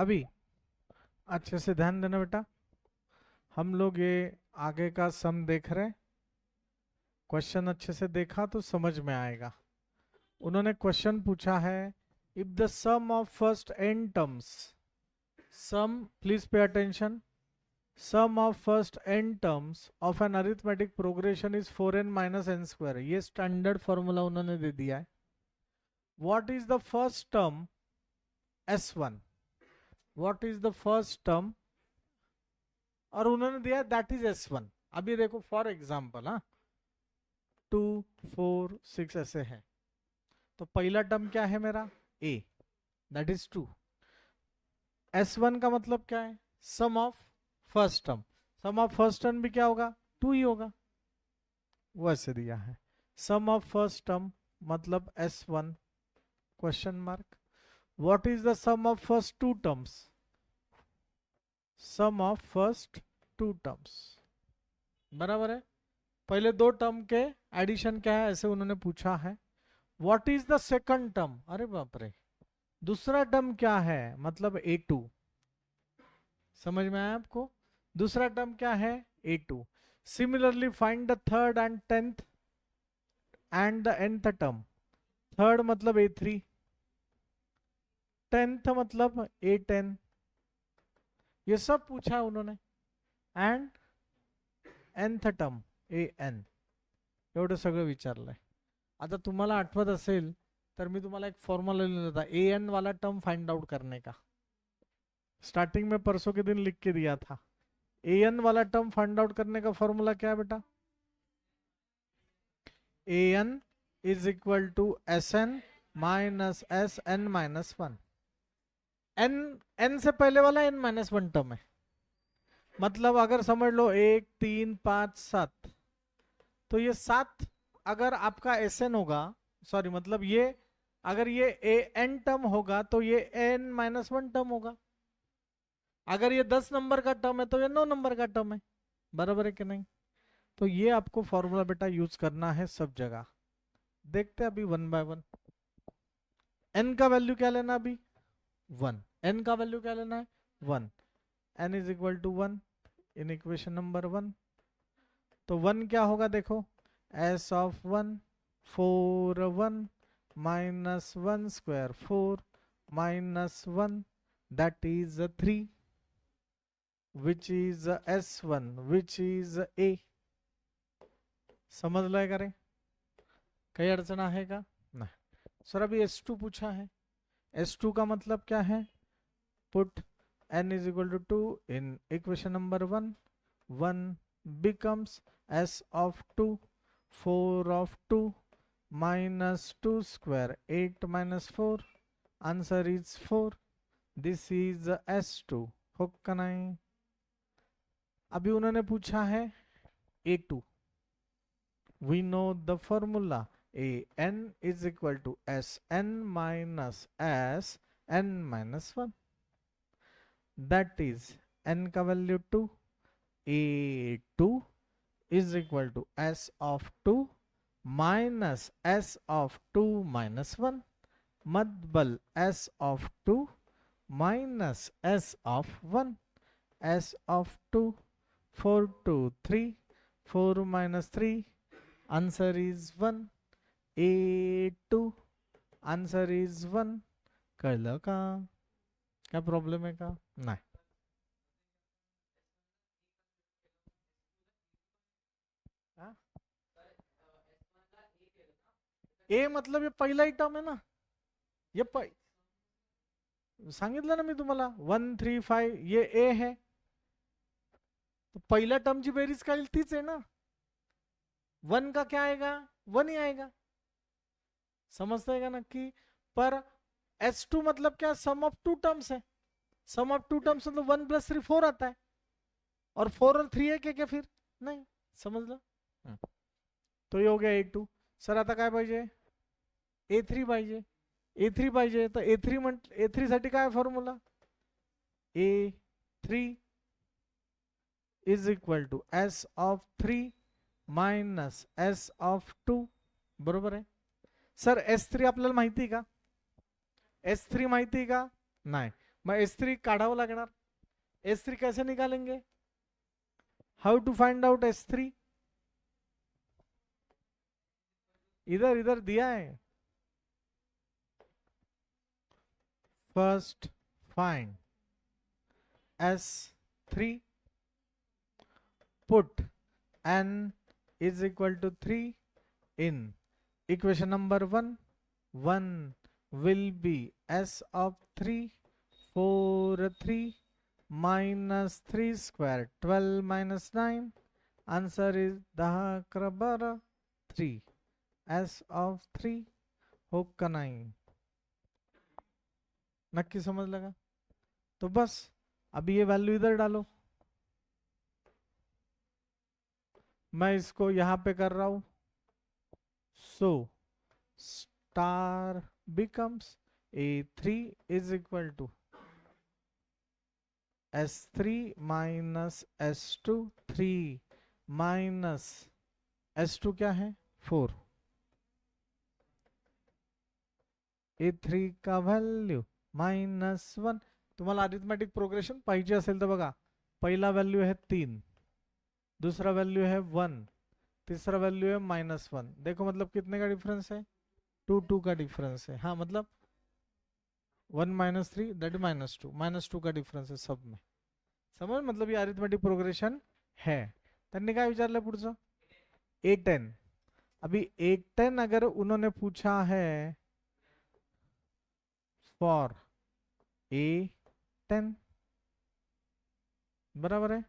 अभी अच्छे से ध्यान देना बेटा, हम लोग ये आगे का सम देख रहे हैं। क्वेश्चन अच्छे से देखा तो समझ में आएगा। उन्होंने क्वेश्चन पूछा है, if the sum of first n terms, sum, please pay attention, sum of first n terms of an arithmetic progression is 4n minus n square. ये स्टैंडर्ड फॉर्मूला उन्होंने दे दिया है। What is the first term s1, what is the first term, और उन्होंने दिया that is s1। अभी देखो फॉर एग्जांपल, हाँ 2 4 6 ऐसे है, तो पहला टर्म क्या है मेरा a, दैट इज 2। s1 का मतलब क्या है, sum of first term. Sum of first term भी क्या होगा, 2 ही होगा, वैसे दिया है। सम ऑफ फर्स्ट टर्म मतलब s1 question mark. What is the sum of first two terms, sum of first two terms, बराबर है। पहले दो टर्म के एडिशन क्या है ऐसे उन्होंने पूछा है। What is the second term, अरे बाप रे, दूसरा टर्म क्या है, मतलब a2। समझ में आया आपको, दूसरा टर्म क्या है a2। Similarly find the third and tenth and the nth term. Third मतलब a3, टेंथ मतलब a10, ये सब पूछा है उन्होंने। एंड nth टर्म an, एवढं सगळं विचारलंय। आता तुम्हाला आठवत असेल तर मी तुम्हाला एक फॉर्मूला लिखा था an वाला टर्म फाइंड आउट करने का, स्टार्टिंग में परसों के दिन लिख के दिया था। an वाला टर्म फाइंड आउट करने का फॉर्मूला क्या है बेटा, an is equal to sn minus sn minus 1। n से पहले वाला n माइनस 1 टर्म है, मतलब अगर समझ लो 1 3 5 7, तो ये 7 अगर आपका sn होगा, सॉरी मतलब ये अगर ये an टर्म होगा तो ये n माइनस 1 टर्म होगा। अगर ये 10 नंबर का टर्म है तो ये 9 नंबर का टर्म है, बराबर है कि नहीं। तो ये आपको फॉर्मूला बेटा यूज करना है सब जगह। देखते हैं अभी वन बाय वन। n का वैल्यू क्या लेना अभी 1, n का वैल्यू क्या लेना है 1, n is equal to 1 in equation number 1। तो 1 क्या होगा देखो, s of 1 4 1 minus 1 square 4 minus 1 that is 3 which is s1 which is a। समजलंय का रे, काही अडचण आहे का, नाही। सर अभी s2 पूछा है, s2 का मतलब क्या है, put n is equal to 2 in equation number 1, 1 becomes s of 2 4 of 2 minus 2 square 8 minus 4, answer is 4, this is s2। हो का नहीं। अभी उन्होंने पूछा है a2, we know the formula an is equal to sn minus sn minus 1, that is n का value 2, a2 is equal to s of 2 minus s of 2 minus 1, मदबल s of 2 minus s of 1, s of 2 4 2 3 4 minus 3, answer is 1, a2 answer is 1। कळलं का, क्या problem आहे का, नाही। ए मतलब ये पहिला ही टर्म है ना, ये सांगितलं ना मी तुम्हाला 1 3 5 ये ए है, तो पहिल्या टर्मची बेरीज काय तीच है ना, 1 का क्या आएगा 1 ही आएगा, समझते हैं नक्की। पर S2 मतलब क्या, सम ऑफ टू टर्म्स है, सम ऑफ टू टर्म्स मतलब 1 प्लस 3 4 आता है, और 4 और 3 है क्या फिर नहीं, समझ लो। तो ये हो गया A2। सर आता काय पाहिजे A3 पाहिजे, A3 पाहिजे, तर A3 साठी काय formula, A3 is equal to S of 3 minus S of 2, बरोबर आहे। सर S3 आपल्याला माहिती का, S3 माहिती का, नाही, मग S3 काढावं लागणार. S3 कैसे निकालेंगे? How to find out S3? इधर इधर दिया है. First find S3, put n is equal to 3 in equation number 1. 1 will be S of 3, 4 3 minus 3 square 12 minus 9. Answer is 10 3. S of 3 हो का नहीं? नक्की समझ लगा? तो बस अभी ये वैल्यू इधर डालो. मैं इसको यहां पे कर रहा हूं. So star becomes A3 is equal to S3 minus S2 3 minus S2 क्या है 4. A3 का व्हॅल्यू -1. तुम्हाला अरिथमेटिक प्रोग्रेशन पाहिजे असेल तर बघा, पहिला व्हॅल्यू है 3, दूसरा वैल्यू है 1, तीसरा वैल्यू है -1. देखो मतलब कितने का डिफरेंस है? 2 का डिफरेंस है. हाँ मतलब 1 - 3 दैट -2, -2 का डिफरेंस है सब में. समझ? मतलब ये अरिथमेटिक प्रोग्रेशन है. त्यांनी काय विचारलं पुढचं? A10. अभी A10 अगर उन्होंने पूछा है फॉर A10 बराबर है,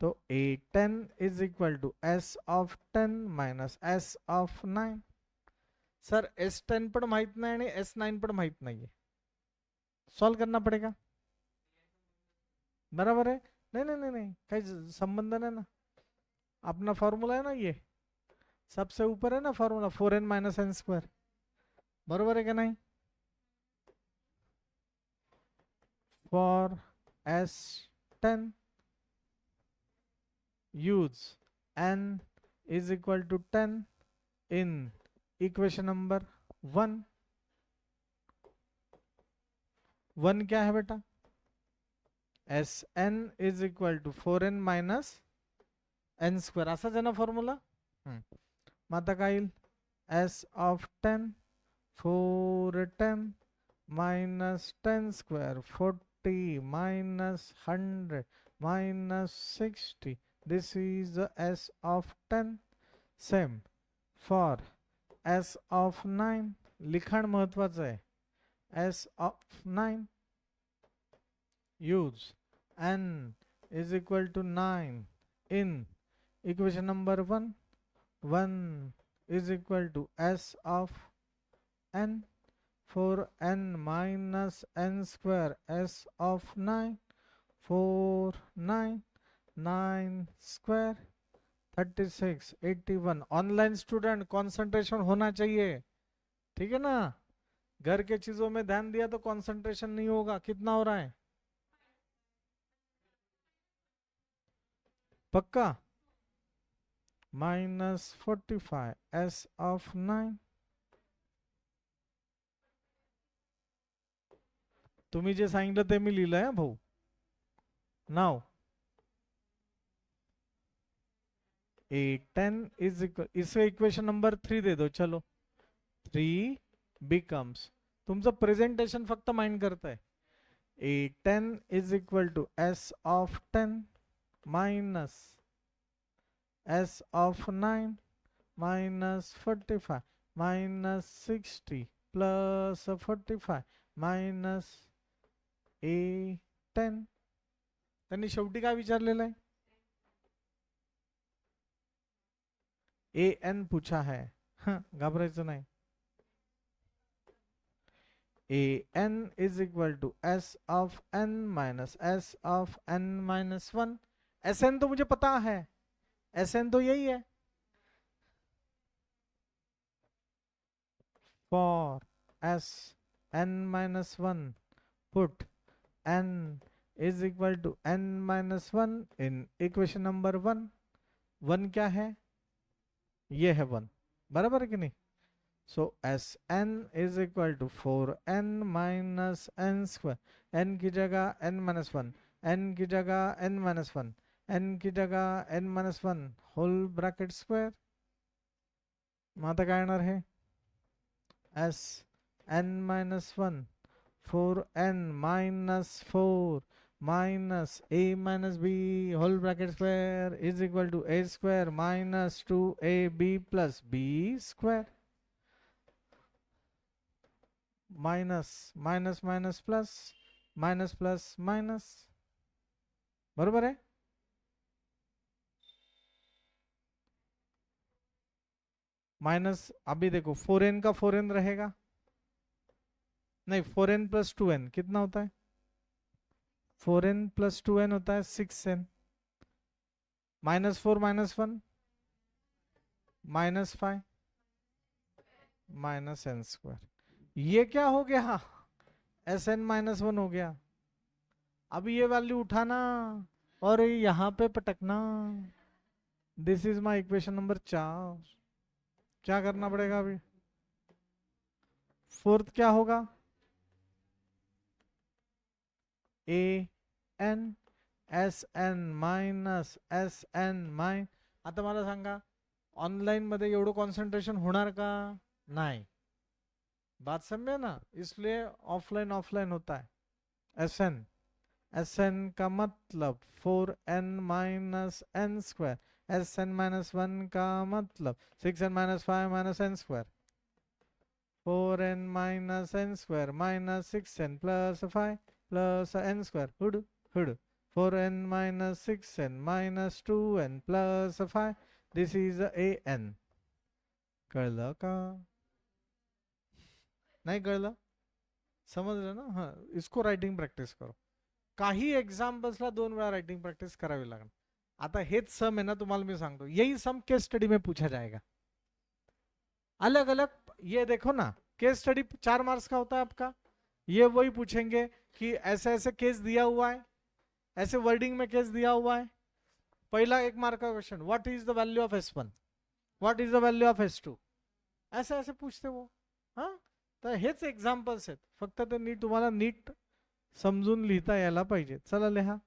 तो A10 is equal to S of 10 minus S of 9. Sir S10 पण माहित नाही आणि S9 पण माहित नाहीये, सॉल्व करना पड़ेगा. बराबर है? नहीं नहीं नहीं नहीं, काही संबंध नहीं ना. अपना फॉर्मूला है ना, ये सबसे ऊपर है ना फॉर्मूला 4n - n². बरोबर है क्या नहीं? For S10 use n is equal to 10 in equation number 1. 1 क्या है बेटा? Sn is equal to 4n minus n². असाच आहे ना फॉर्म्युला. मग आता काय येईल? S of 10 410 minus 10² 40 minus 100 minus 60. This is the S of 10. Same for S of 9. लिखाण महत्वाचं आहे. S of 9 use n is equal to 9 in equation number 1. 1 is equal to S of n 4n minus n² S of 9 4 9 9² 36 81. Online student concentration होना चाहिए, ठीक है ना? घर के चीजों में ध्यान दिया तो कंसंट्रेशन नहीं होगा. कितना हो रहा है? पक्का? -45 S of 9. तुम्ही जे सांगितलं ते मी लिहिलंय भाऊ. नाव A10 इज इक्वल, इसको इक्वेशन नंबर 3 दे दो. चलो 3 becomes, तुमचं प्रेझेंटेशन फक्त माइंड करताय. A10 is equal to S of 10 minus S of 9 minus 45 minus 60 plus 45 minus A10. त्यांनी शेवटी काय विचारलेलं आहे? AN पूछा है. घाबरायचं नाही. AN is equal to S of n minus S of n minus 1. SN तो मुझे पता है, SN तो यही है. For S n minus 1 put n is equal to n minus 1 in equation number 1. 1 क्या है? ये है 1. बराबर है कि नहीं? So S n is equal to 4n minus n square, n की जगह n माइनस वन, एन की जगह n माइनस वन, एन की जगह n minus one whole bracket square. मग आता काय येणार हे S n minus one 4n minus 4 minus a minus b whole bracket square is equal to a square minus 2ab plus b square. Minus minus minus plus, minus plus minus. बरोबर है. Minus अभी देखो 4n का 4n रहेगा, नहीं 4n plus 2n कितना होता है, 4n प्लस 2n होता है 6n, minus 4 minus 1 minus 5 minus n square. ये क्या हो गया, एस एन माइनस वन हो गया. अब ये वैल्यू उठाना और यहाँ पे पटकना. This is my equation number 4. क्या करना पड़ेगा अभी, फोर्थ क्या होगा, a n S n minus S n माय. आता मला सांगा ऑनलाइन मध्ये एवढं कॉन्सन्ट्रेशन होणार का, नाही. बात समझे ना, इसलिए ऑफलाइन ऑफलाइन होता है. एस एन, एस एन का मतलब 4n minus n square, S n minus one का मतलब 6n minus 5 minus n square, 4n minus n square minus 6n plus 5 plus n square हुड हुड. 4n minus 6n minus 2n plus 5. This is a n. कळलं का, नाही कळलं, समजलं ना. हाँ, इसको राइटिंग प्रैक्टिस करो. काही एक्झाम्पल्सला 2 वेळा राइटिंग प्रैक्टिस करावी लागणार. आता हेच सम है ना, तुम्हाला मी सांगतो, यही सम केस स्टडी में पूछा जाएगा. अलग अलग, ये देखो ना, केस स्टडी 4 मार्क्स का होता है आपका. ये वही पूछेंगे कि ऐसे ऐसे केस दिया हुआ है, ऐसे वर्डिंग में केस दिया हुआ है. पहला 1 मार्क का question, what is the value of S1, what is the value of S2, ऐसे ऐसे पूछते वो. हाँ, तर हेच एक्झाम्पल्स आहेत, फक्त ते नीट तुम्हाला नीट समजून लिहिता यायला पाहिजे. चला लिहा.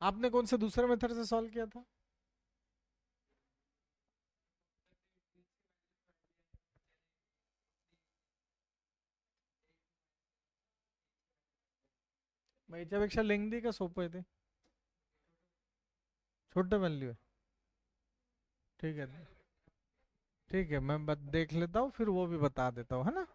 आपने कौन से दूसरे मेथड से सॉल्व किया था, मग याच्यापेक्षा लेंगदी का सोपं आहे ते, छोटं वैल्यू है. ठीक है, ठीक है, मैं देख लेता हूँ फिर वो भी बता देता हूँ, है ना.